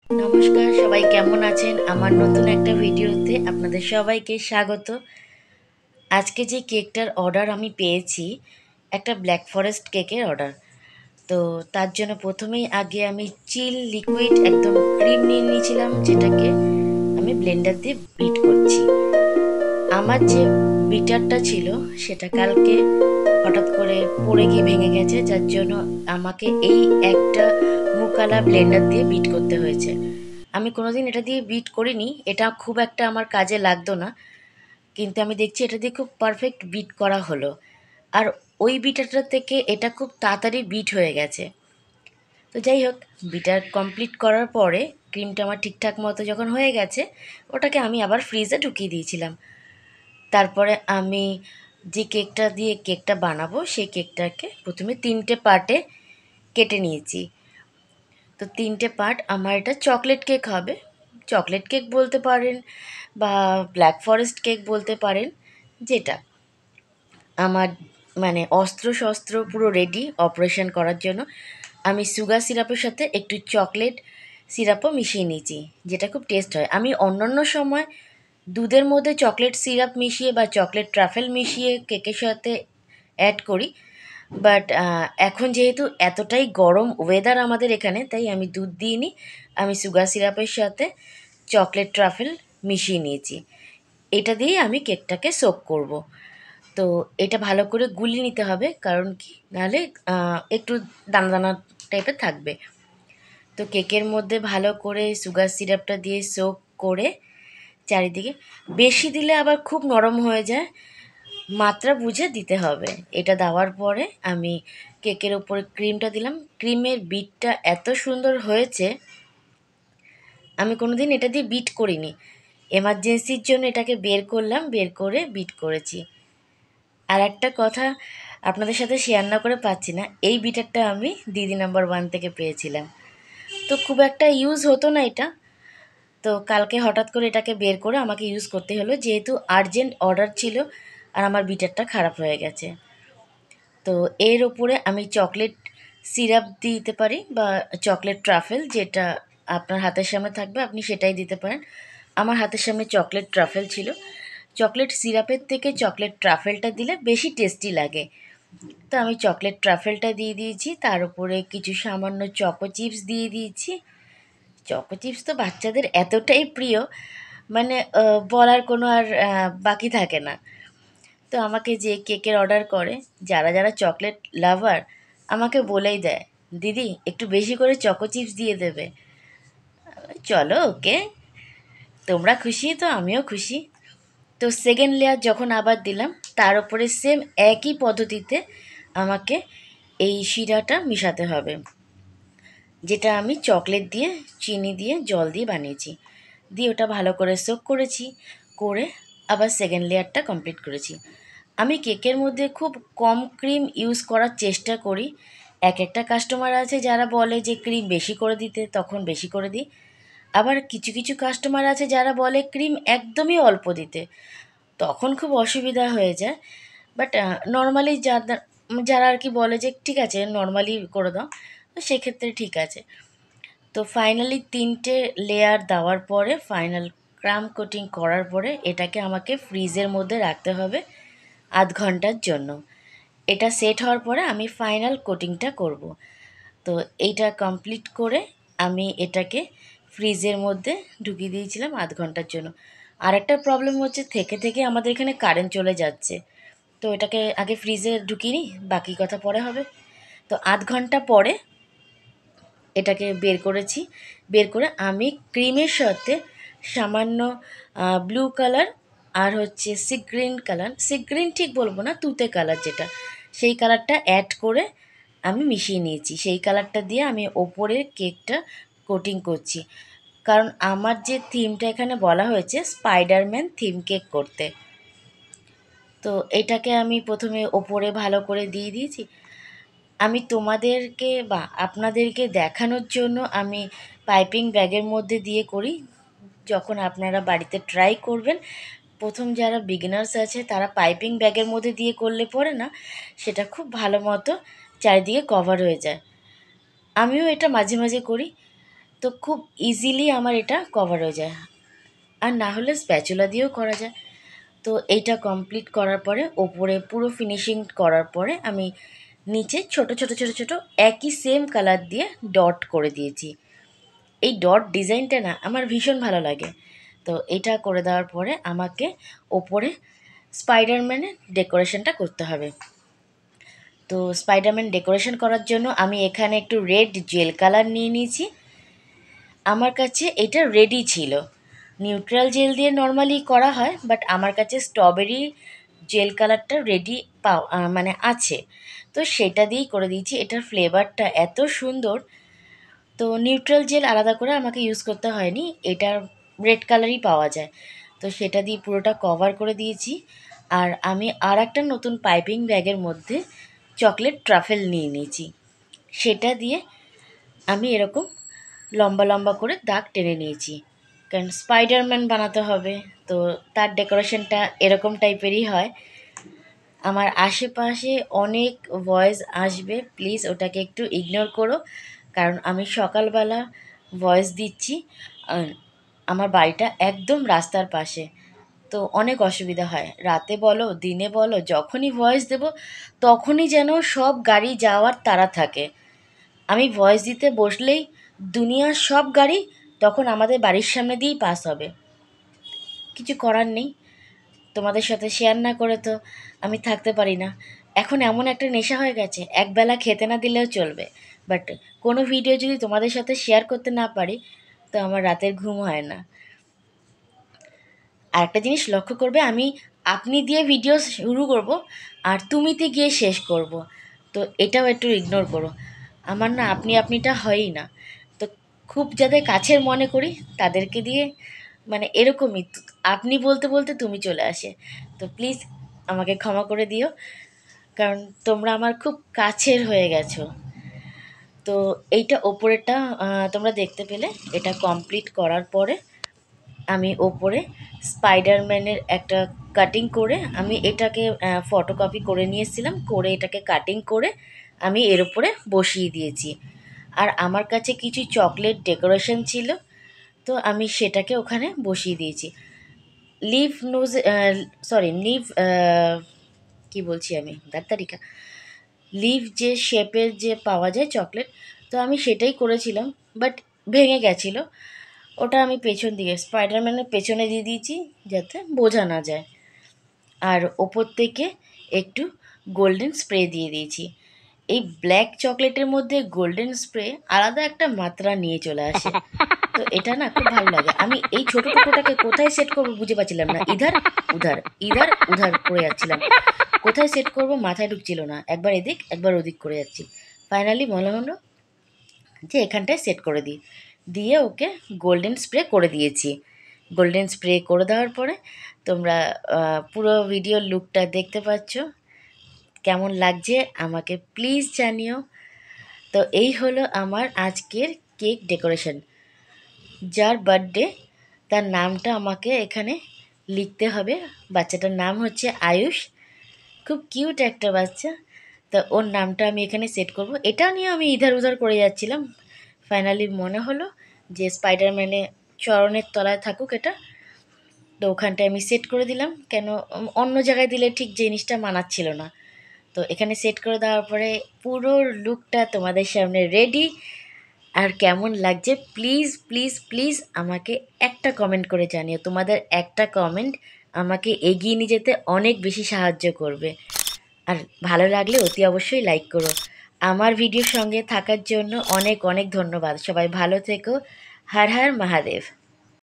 নমস্কার, সবাই কেমন আছেন? আমার নতুন একটা ভিডিওতে আপনাদের সবাইকে স্বাগত। আজকে যে কেকটার অর্ডার আমি পেয়েছি, একটা ব্ল্যাক ফরেস্ট কেকের অর্ডার। তো তার জন্য প্রথমেই আগে আমি চিল লিকুইড একদম ক্রিম নিয়ে নিয়েছিলাম, যেটাকে আমি ব্লেন্ডার দিয়ে বিট করছি। আমার যে বিটারটা ছিল সেটা কালকে হঠাৎ করে পড়ে গিয়ে ভেঙে গেছে, যার জন্য আমাকে এই একটা মুকালা ব্লেন্ডার দিয়ে বিট করতে হয়েছে। আমি কোনোদিন এটা দিয়ে বিট করিনি, এটা খুব একটা আমার কাজে লাগতো না, কিন্তু আমি দেখছি এটা দিয়ে খুব পারফেক্ট বিট করা হলো। আর ওই বিটারটা থেকে এটা খুব তাড়াতাড়ি বিট হয়ে গেছে। তো যাই হোক, বিটার কমপ্লিট করার পরে ক্রিমটা আমার ঠিকঠাক মতো যখন হয়ে গেছে, ওটাকে আমি আবার ফ্রিজে ঢুকিয়ে দিয়েছিলাম। তারপরে আমি যে কেকটা দিয়ে কেকটা বানাবো সেই কেকটাকে প্রথমে 3টে পার্টে কেটে নিয়েছি। তো 3টে পার্ট, আমার এটা চকলেট কেক হবে। চকলেট কেক বলতে পারেন বা ব্ল্যাক ফরেস্ট কেক বলতে পারেন, যেটা আমার মানে অস্ত্র শস্ত্র পুরো রেডি অপারেশন করার জন্য। আমি সুগার সিরাপের সাথে একটু চকলেট সিরাপও মিশিয়ে নিয়েছি, যেটা খুব টেস্ট হয়। আমি অন্যান্য সময় দুধের মধ্যে চকলেট সিরাপ মিশিয়ে বা চকলেট ট্রাফেল মিশিয়ে কেকের সাথে অ্যাড করি, বাট এখন যেহেতু এতটাই গরম ওয়েদার আমাদের এখানে, তাই আমি দুধ দিইনি, আমি সুগার সিরাপের সাথে চকলেট ট্রাফেল মিশিয়ে নিয়েছি। এটা দিয়েই আমি কেকটাকে সোক করব। তো এটা ভালো করে গুলিয়ে নিতে হবে, কারণ কি নাহলে একটু দানা দানা টাইপের থাকবে। তো কেকের মধ্যে ভালো করে সুগার সিরাপটা দিয়ে সোক করে চারিদিকে, বেশি দিলে আবার খুব নরম হয়ে যায়, মাত্রা বুঝে দিতে হবে। এটা দেওয়ার পরে আমি কেকের ওপরে ক্রিমটা দিলাম। ক্রিমের বিটটা এত সুন্দর হয়েছে, আমি কোনোদিন এটা দিয়ে বিট করিনি। এমার্জেন্সির জন্য এটাকে বের করলাম, বের করে বিট করেছি। আর একটা কথা আপনাদের সাথে শেয়ার না করে পাচ্ছি না, এই বিটারটা আমি দিদি নাম্বার 1 থেকে পেয়েছিলাম। তো খুব একটা ইউজ হতো না এটা, তো কালকে হঠাৎ করে এটাকে বের করে আমাকে ইউজ করতে হলো, যেহেতু আর্জেন্ট অর্ডার ছিল আর আমার বিটারটা খারাপ হয়ে গেছে। তো এর ওপরে আমি চকলেট সিরাপ দিতে পারি বা চকলেট ট্রাফেল, যেটা আপনার হাতের সামনে থাকবে আপনি সেটাই দিতে পারেন। আমার হাতের সামনে চকলেট ট্রাফেল ছিল। চকলেট সিরাপের থেকে চকলেট ট্রাফেলটা দিলে বেশি টেস্টি লাগে। তো আমি চকলেট ট্রাফেলটা দিয়ে দিয়েছি, তার উপরে কিছু সামান্য চকো চিপস দিয়ে দিয়েছি। চকো চিপস তো বাচ্চাদের এতটাই প্রিয়, মানে বলার কোনো আর বাকি থাকে না। তো আমাকে যে কেকের অর্ডার করে, যারা যারা চকলেট লাভার, আমাকে বলেই দেয়, দিদি একটু বেশি করে চকো চিপস দিয়ে দেবে। চলো ওকে, তোমরা খুশি তো আমিও খুশি। তো সেকেন্ড লেয়ার যখন আবার দিলাম, তার উপরে সেম একই পদ্ধতিতে আমাকে এই শিরাটা মিশাতে হবে, যেটা আমি চকলেট দিয়ে চিনি দিয়ে জল দিয়ে বানিয়েছি। দিয়ে ওটা ভালো করে সোক করেছি, করে আবার সেকেন্ড লেয়ারটা কমপ্লিট করেছি। আমি কেকের মধ্যে খুব কম ক্রিম ইউজ করার চেষ্টা করি। এক একটা কাস্টমার আছে যারা বলে যে ক্রিম বেশি করে দিতে, তখন বেশি করে দিই। আবার কিছু কিছু কাস্টমার আছে যারা বলে ক্রিম একদমই অল্প দিতে, তখন খুব অসুবিধা হয়ে যায়। বাট নর্মালি যারা যারা আর কি বলে যে ঠিক আছে নর্মালি করে দাও, তো সেক্ষেত্রে ঠিক আছে। তো ফাইনালি 3টে লেয়ার দেওয়ার পরে, ফাইনাল ক্রাম কোটিং করার পরে এটাকে আমাকে ফ্রিজের মধ্যে রাখতে হবে 0.5 ঘন্টার জন্য। এটা সেট হওয়ার পরে আমি ফাইনাল কোটিংটা করব। তো এইটা কমপ্লিট করে আমি এটাকে ফ্রিজের মধ্যে ঢুকিয়ে দিয়েছিলাম 0.5 ঘন্টার জন্য। আর একটা প্রবলেম হচ্ছে, থেকে থেকে আমাদের এখানে কারেন্ট চলে যাচ্ছে। তো এটাকে আগে ফ্রিজে ঢুকিয়ে নিই, বাকি কথা পরে হবে। তো 0.5 ঘন্টা পরে এটাকে বের করেছি। বের করে আমি ক্রিমের সাথে সামান্য ব্লু কালার আর হচ্ছে sea green colour, sea green ঠিক বলবো না, তুতে কালার যেটা, সেই কালারটা অ্যাড করে আমি মিশিয়ে নিয়েছি। সেই কালারটা দিয়ে আমি ওপরের কেকটা কোটিং করছি, কারণ আমার যে থিমটা এখানে বলা হয়েছে স্পাইডারম্যান থিম কেক করতে। তো এটাকে আমি প্রথমে ওপরে ভালো করে দিয়ে দিয়েছি। আমি তোমাদেরকে বা আপনাদেরকে দেখানোর জন্য আমি পাইপিং ব্যাগের মধ্যে দিয়ে করি। যখন আপনারা বাড়িতে ট্রাই করবেন, প্রথম যারা বিগিনার্স আছে তারা পাইপিং ব্যাগের মধ্যে দিয়ে করলে পরে না, সেটা খুব ভালো মতো চারিদিকে কভার হয়ে যায়। আমিও এটা মাঝে মাঝে করি। তো খুব ইজিলি আমার এটা কভার হয়ে যায়, আর না হলে স্প্যাচুলা দিয়েও করা যায়। তো এইটা কমপ্লিট করার পরে ওপরে পুরো ফিনিশিং করার পরে আমি নিচে ছোট ছোট ছোট ছোট একই সেম কালার দিয়ে ডট করে দিয়েছি। এই ডট ডিজাইনটা না আমার ভীষণ ভালো লাগে। তো এটা করে দেওয়ার পরে আমাকে ওপরে স্পাইডারম্যানের ডেকোরেশনটা করতে হবে। তো স্পাইডারম্যান ডেকোরেশন করার জন্য আমি এখানে একটু রেড জেল কালার নিয়ে নিয়েছি। আমার কাছে এটা রেডি ছিল, নিউট্রাল জেল দিয়ে নর্মালি করা হয়, বাট আমার কাছে স্ট্রবেরি জেল কালারটা রেডি মানে আছে, তো সেটা দিয়েই করে দিয়েছি। এটার ফ্লেভারটা এত সুন্দর, তো নিউট্রাল জেল আলাদা করে আমাকে ইউজ করতে হয়নি, এটা রেড কালারই পাওয়া যায়। তো সেটা দিয়ে পুরোটা কভার করে দিয়েছি। আর আমি আর একটা নতুন পাইপিং ব্যাগের মধ্যে চকলেট ট্রাফেল নিয়ে নিয়েছি, সেটা দিয়ে আমি এরকম লম্বা লম্বা করে দাগ টেনে নিয়েছি, কারণ স্পাইডারম্যান বানাতে হবে, তো তার ডেকোরেশনটা এরকম টাইপেরই হয়। আমার আশেপাশে অনেক ভয়েস আসবে, প্লিজ ওটাকে একটু ইগনোর করো, কারণ আমি সকালবেলা ভয়েস দিচ্ছি। আর আমার বাড়িটা একদম রাস্তার পাশে, তো অনেক অসুবিধা হয়, রাতে বলো দিনে বলো, যখনই ভয়েস দেব তখনই যেন সব গাড়ি যাওয়ার তাড়া থাকে। আমি ভয়েস দিতে বসলেই দুনিয়ার সব গাড়ি তখন আমাদের বাড়ির সামনে দিয়েই পাস হবে। কিছু করার নেই, তোমাদের সাথে শেয়ার না করে তো আমি থাকতে পারি না। এখন এমন একটা নেশা হয়ে গেছে, একবেলা খেতে না দিলেও চলবে, বাট কোনো ভিডিও যদি তোমাদের সাথে শেয়ার করতে না পারি তো আমার রাতের ঘুম হয় না। আর একটা জিনিস লক্ষ্য করবে, আমি আপনি দিয়ে ভিডিও শুরু করব আর তুমিতে গিয়ে শেষ করব, তো এটাও একটু ইগনোর করো। আমার না আপনি আপনিটা হয়ই না। তো খুব যাদের কাছের মনে করি তাদেরকে দিয়ে মানে এরকমই আপনি বলতে বলতে তুমি চলে আসে। তো প্লিজ আমাকে ক্ষমা করে দিও, কারণ তোমরা আমার খুব কাছের হয়ে গেছো। তো এইটা ওপরেরটা তোমরা দেখতে পেলে। এটা কমপ্লিট করার পরে আমি ওপরে স্পাইডারম্যানের একটা কাটিং করে আমি এটাকে ফটোকপি করে নিয়েছিলাম, করে এটাকে কাটিং করে আমি এর উপরে বসিয়ে দিয়েছি। আর আমার কাছে কিছু চকলেট ডেকোরেশন ছিল, তো আমি সেটাকে ওখানে বসিয়ে দিয়েছি। লিভ নোজ সরি লিভ কী বলছি আমি তারিকা লিভ যে শেপের যে পাওয়া যায় চকলেট, তো আমি সেটাই করেছিলাম, বাট ভেঙে গেছিলো। ওটা আমি পেছন দিকে স্পাইডারম্যানের পেছনে দিয়ে দিয়েছি যাতে বোঝা না যায়। আর ওপর থেকে একটু গোল্ডেন স্প্রে দিয়ে দিয়েছি। এই ব্ল্যাক চকলেটের মধ্যে গোল্ডেন স্প্রে আলাদা একটা মাত্রা নিয়ে চলে আসে, তো এটা না খুব ভালো লাগে। আমি এই ছোট টুকরোটাকে কোথায় সেট করবো বুঝে পাচ্ছিলাম না, ইধার উধার করে যাচ্ছিলাম, কোথায় সেট করব মাথায় ঢুকছিল না, একবার এদিক একবার ওদিক করে যাচ্ছি। ফাইনালি মনে হলো যে এখানটায় সেট করে দিই, দিয়ে ওকে গোল্ডেন স্প্রে করে দিয়েছি। গোল্ডেন স্প্রে করে দেওয়ার পরে তোমরা পুরো ভিডিও লুকটা দেখতে পাচ্ছ, কেমন লাগছে আমাকে প্লিজ জানিও। তো এই হলো আমার আজকের কেক ডেকোরেশন। যার বার্থডে তার নামটা আমাকে এখানে লিখতে হবে। বাচ্চাটার নাম হচ্ছে আয়ুষ, খুব কিউট একটা বাচ্চা। তো ওর নামটা আমি এখানে সেট করব, এটা নিয়ে আমি ইধার উধার করে যাচ্ছিলাম। ফাইনালি মনে হলো যে স্পাইডারম্যানে চরণের তলায় থাকুক এটা, তো ওখানটায় আমি সেট করে দিলাম, কেন অন্য জায়গায় দিলে ঠিক জিনিসটা মানাচ্ছিল না। তো এখানে সেট করে দেওয়ার পরে পুরো লুকটা তোমাদের সামনে রেডি। আর কেমন লাগছে প্লিজ প্লিজ প্লিজ আমাকে একটা কমেন্ট করে জানিও, তোমাদের একটা কমেন্ট আমাকে এগিয়ে নিয়ে যেতে অনেক বেশি সাহায্য করবে। আর ভালো লাগলে অতি অবশ্যই লাইক করো। আমার ভিডিওর সঙ্গে থাকার জন্য অনেক অনেক ধন্যবাদ। সবাই ভালো থেকো। হর হর মহাদেব।